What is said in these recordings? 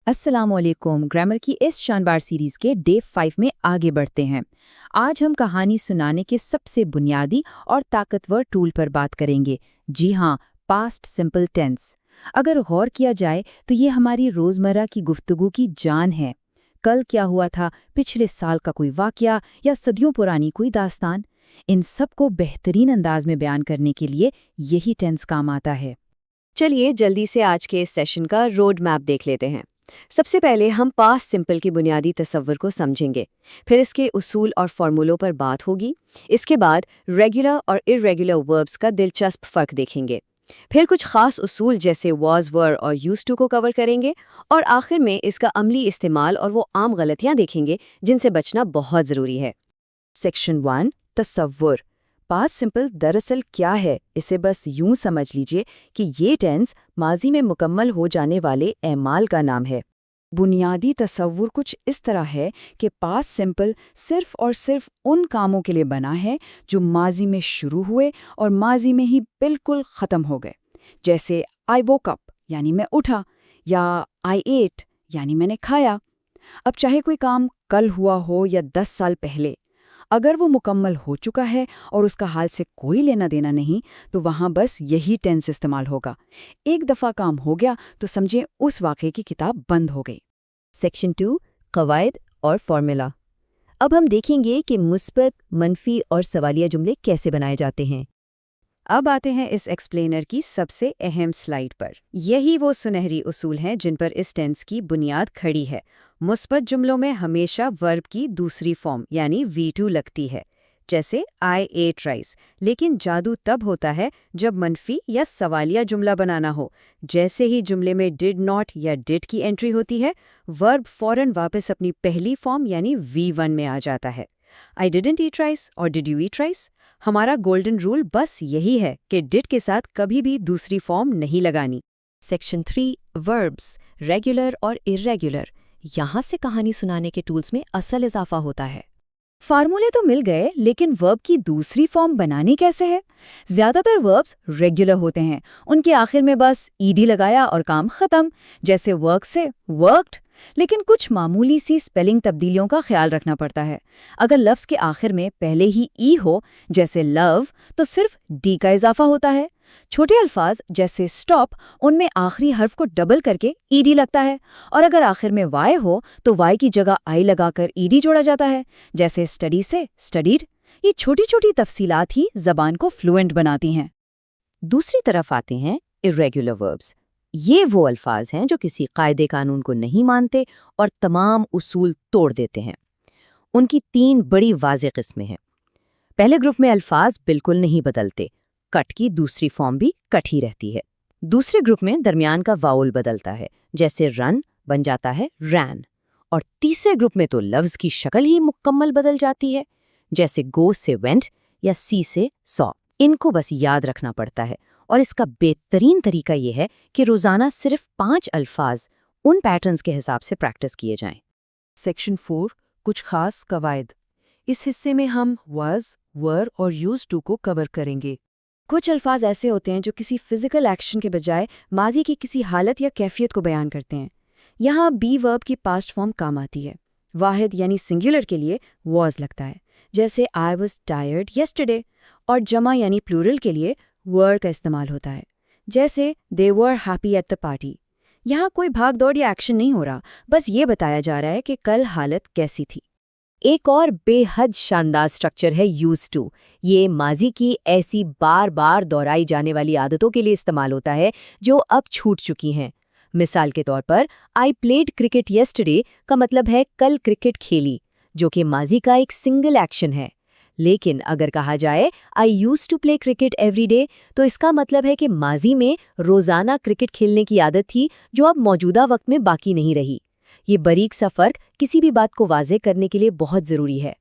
अस्सलाम वालेकुम। ग्रामर की इस शानदार सीरीज के डे 5 में आगे बढ़ते हैं। आज हम कहानी सुनाने के सबसे बुनियादी और ताकतवर टूल पर बात करेंगे। जी हाँ, पास्ट सिंपल टेंस। अगर गौर किया जाए तो ये हमारी रोज़मर्रा की गुफ्तगू की जान है। कल क्या हुआ था, पिछले साल का कोई वाकया या सदियों पुरानी कोई दास्तान, इन सब को बेहतरीन अंदाज में बयान करने के लिए यही टेंस काम आता है। चलिए जल्दी से आज के इस सेशन का रोड मैप देख लेते हैं। सबसे पहले हम पास्ट सिंपल की बुनियादी तस्वर को समझेंगे, फिर इसके उसूल और फॉर्मूलों पर बात होगी। इसके बाद रेगुलर और इर्रेगुलर वर्ब्स का दिलचस्प फ़र्क देखेंगे। फिर कुछ खास उसूल जैसे वॉज, वर और यूज टू को कवर करेंगे, और आखिर में इसका अमली इस्तेमाल और वो आम गलतियां देखेंगे जिनसे बचना बहुत ज़रूरी है। सेक्शन 1, तसव्वुर। पास्ट सिंपल दरअसल क्या है, इसे बस यूं समझ लीजिए कि ये टेंस माजी में मुकम्मल हो जाने वाले एमाल का नाम है। बुनियादी तसव्वुर कुछ इस तरह है कि पास्ट सिंपल सिर्फ और सिर्फ उन कामों के लिए बना है जो माजी में शुरू हुए और माजी में ही बिल्कुल ख़त्म हो गए। जैसे आई वोक अप यानी मैं उठा, या आई एट यानी मैंने खाया। अब चाहे कोई काम कल हुआ हो या 10 साल पहले, अगर वो मुकम्मल हो चुका है और उसका हाल से कोई लेना देना नहीं, तो वहाँ बस यही टेंस इस्तेमाल होगा। एक दफ़ा काम हो गया तो समझें उस वाक़े की किताब बंद हो गई। सेक्शन 2, कवायद और फॉर्मूला। अब हम देखेंगे कि मुस्बत, मनफी और सवालिया जुमले कैसे बनाए जाते हैं। अब आते हैं इस एक्सप्लेनर की सबसे अहम स्लाइड पर। यही वो सुनहरी उसूल हैं जिन पर इस टेंस की बुनियाद खड़ी है। मुस्बत जुमलों में हमेशा वर्ब की दूसरी फॉर्म यानी V2 लगती है, जैसे आई एट राइस। लेकिन जादू तब होता है जब मनफी या सवालिया जुमला बनाना हो। जैसे ही जुमले में डिड नॉट या डिड की एंट्री होती है, वर्ब फौरन वापस अपनी पहली फॉर्म यानी V1 में आ जाता है। आई डिडंट ईट राइस और डिड यू ईट राइस। हमारा गोल्डन रूल बस यही है कि डिड के साथ कभी भी दूसरी फॉर्म नहीं लगानी। सेक्शन 3, वर्ब्स, रेगुलर और इर्रेगुलर। यहाँ से कहानी सुनाने के टूल्स में असल इजाफा होता है। फार्मूले तो मिल गए, लेकिन वर्ब की दूसरी फॉर्म बनानी कैसे है? ज्यादातर वर्ब्स रेगुलर होते हैं, उनके आखिर में बस ईडी लगाया और काम खत्म, जैसे वर्क से वर्कड। लेकिन कुछ मामूली सी स्पेलिंग तब्दीलियों का ख्याल रखना पड़ता है। अगर लफ्ज़ के आखिर में पहले ही ई हो, जैसे लव, तो सिर्फ डी का इजाफा होता है। छोटे अल्फाज जैसे स्टॉप, उनमें आखिरी हर्फ को डबल करके ईडी लगता है। और अगर आखिर में वाई हो तो वाई की जगह आई लगाकर ईडी जोड़ा जाता है, जैसे स्टडी से स्टडीड। ये छोटी छोटी तफसीलात ही जबान को फ्लुएंट बनाती हैं। दूसरी तरफ आते हैं इर्रेगुलर वर्ब्स। ये वो अल्फाज हैं जो किसी कायदे कानून को नहीं मानते और तमाम उसूल तोड़ देते हैं। उनकी 3 बड़ी वाज़ेह किस्में हैं। पहले ग्रुप में अल्फाज बिल्कुल नहीं बदलते, कट की दूसरी फॉर्म भी कट ही रहती है। दूसरे ग्रुप में दरमियान का वाउल बदलता है, जैसे रन बन जाता है रैन। और तीसरे ग्रुप में तो लफ्ज़ की शक्ल ही मुकम्मल बदल जाती है, जैसे गो से वेंट या सी से सॉ। इनको बस याद रखना पड़ता है, और इसका बेहतरीन तरीका ये है कि रोज़ाना सिर्फ 5 अल्फाज उन पैटर्न्स के हिसाब से प्रैक्टिस किए जाएं। सेक्शन 4, कुछ खास कवायद। इस हिस्से में हम वाज, वर और यूज टू को कवर करेंगे। कुछ अल्फाज ऐसे होते हैं जो किसी फिजिकल एक्शन के बजाय माजी की किसी हालत या कैफियत को बयान करते हैं। यहाँ बी वर्ब की पास्ट फॉर्म काम आती है। वाहिद यानी सिंगुलर के लिए वॉज लगता है, जैसे आई वॉज टायर्ड येस्टरडे। और जमा यानी प्लूरल के लिए वर का इस्तेमाल होता है, जैसे they were happy at the party. यहाँ कोई भाग दौड़ या एक्शन नहीं हो रहा, बस ये बताया जा रहा है कि कल हालत कैसी थी। एक और बेहद शानदार स्ट्रक्चर है यूज टू। ये माजी की ऐसी बार बार दोहराई जाने वाली आदतों के लिए इस्तेमाल होता है जो अब छूट चुकी हैं। मिसाल के तौर पर आई प्लेड क्रिकेट येस्टरडे का मतलब है कल क्रिकेट खेली, जो कि माजी का एक सिंगल एक्शन है। लेकिन अगर कहा जाए I used to play cricket every day, तो इसका मतलब है कि माजी में रोज़ाना क्रिकेट खेलने की आदत थी जो अब मौजूदा वक्त में बाकी नहीं रही। ये बारीक सा फ़र्क किसी भी बात को वाज़ेह करने के लिए बहुत ज़रूरी है।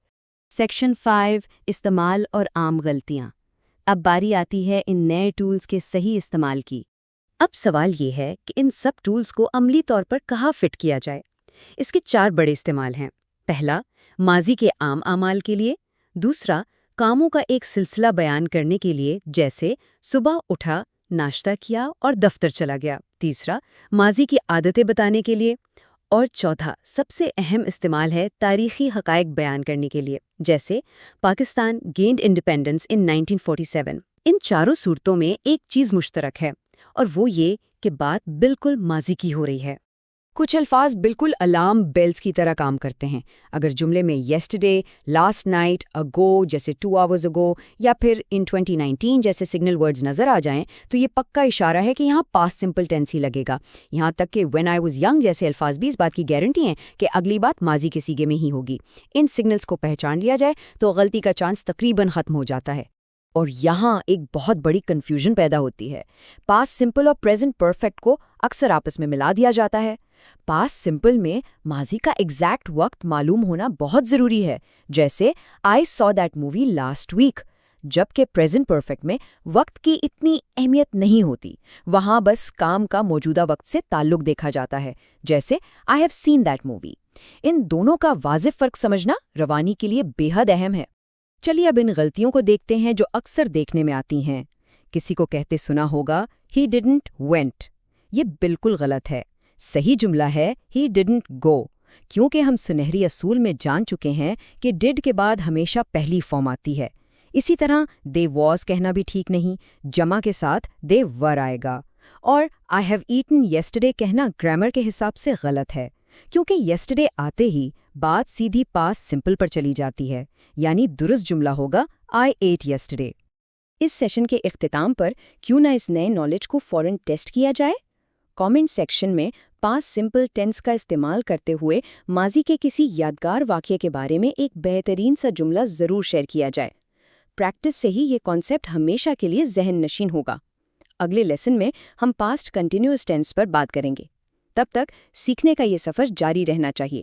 सेक्शन 5, इस्तेमाल और आम गलतियाँ। अब बारी आती है इन नए टूल्स के सही इस्तेमाल की। अब सवाल ये है कि इन सब टूल्स को अमली तौर पर कहाँ फिट किया जाए। इसके 4 बड़े इस्तेमाल हैं। पहला, माजी के आम अमाल के लिए। दूसरा, कामों का एक सिलसिला बयान करने के लिए, जैसे सुबह उठा, नाश्ता किया और दफ्तर चला गया। तीसरा, माजी की आदतें बताने के लिए। اور چوتھا سب سے اہم استعمال ہے تاریخی حقائق بیان کرنے کے لیے، جیسے پاکستان گینڈ انڈیپینڈنس ان 1947۔ ان چاروں صورتوں میں ایک چیز مشترک ہے، اور وہ یہ کہ بات بالکل ماضی کی ہو رہی ہے۔ کچھ الفاظ بالکل الارم بیلز کی طرح کام کرتے ہیں۔ اگر جملے میں یسٹرڈے، لاسٹ نائٹ، اگو جیسے 2 hours ago یا پھر ان 2019 جیسے سگنل ورڈز نظر آ جائیں تو یہ پکا اشارہ ہے کہ یہاں پاسٹ سمپل ٹینس ہی لگے گا۔ یہاں تک کہ when I was young جیسے الفاظ بھی اس بات کی گارنٹی ہیں کہ اگلی بات ماضی کے سیگے میں ہی ہوگی۔ ان سگنلز کو پہچان لیا جائے تو غلطی کا چانس تقریباً ختم ہو جاتا ہے۔ اور یہاں ایک بہت بڑی کنفیوژن پیدا ہوتی ہے۔ پاسٹ سمپل اور پریزنٹ پرفیکٹ کو اکثر آپس میں ملا دیا جاتا ہے۔ پاسٹ سمپل میں ماضی کا ایگزیکٹ وقت معلوم ہونا بہت ضروری ہے، جیسے I saw that movie last week، جبکہ پریزنٹ پرفیکٹ میں وقت کی اتنی اہمیت نہیں ہوتی، وہاں بس کام کا موجودہ وقت سے تعلق دیکھا جاتا ہے، جیسے I have seen that movie۔ ان دونوں کا واضح فرق سمجھنا روانی کے لیے بے حد اہم ہے۔ چلیے اب ان غلطیوں کو دیکھتے ہیں جو اکثر دیکھنے میں آتی ہیں۔ کسی کو کہتے سنا ہوگا He didn't went، یہ بالکل غلط ہے۔ صحیح جملہ ہے He didn't go، کیونکہ ہم سنہری اصول میں جان چکے ہیں کہ did کے بعد ہمیشہ پہلی فارم آتی ہے۔ اسی طرح they was کہنا بھی ٹھیک نہیں، جمع کے ساتھ they were آئے گا۔ اور I have eaten yesterday کہنا گرامر کے حساب سے غلط ہے، کیونکہ yesterday آتے ہی بات سیدھی پاس سمپل پر چلی جاتی ہے، یعنی درست جملہ ہوگا I ate yesterday۔ اس سیشن کے اختتام پر کیوں نہ اس نئے نالج کو فوراً ٹیسٹ کیا جائے؟ کامنٹ سیکشن میں پاسٹ سمپل ٹینس کا استعمال کرتے ہوئے ماضی کے کسی یادگار واقعے کے بارے میں ایک بہترین سا جملہ ضرور شیئر کیا جائے۔ پریکٹس سے ہی یہ کانسیپٹ ہمیشہ کے لیے ذہن نشین ہوگا۔ اگلے لیسن میں ہم پاسٹ کنٹینیوس ٹینس پر بات کریں گے۔ تب تک سیکھنے کا یہ سفر جاری رہنا چاہیے۔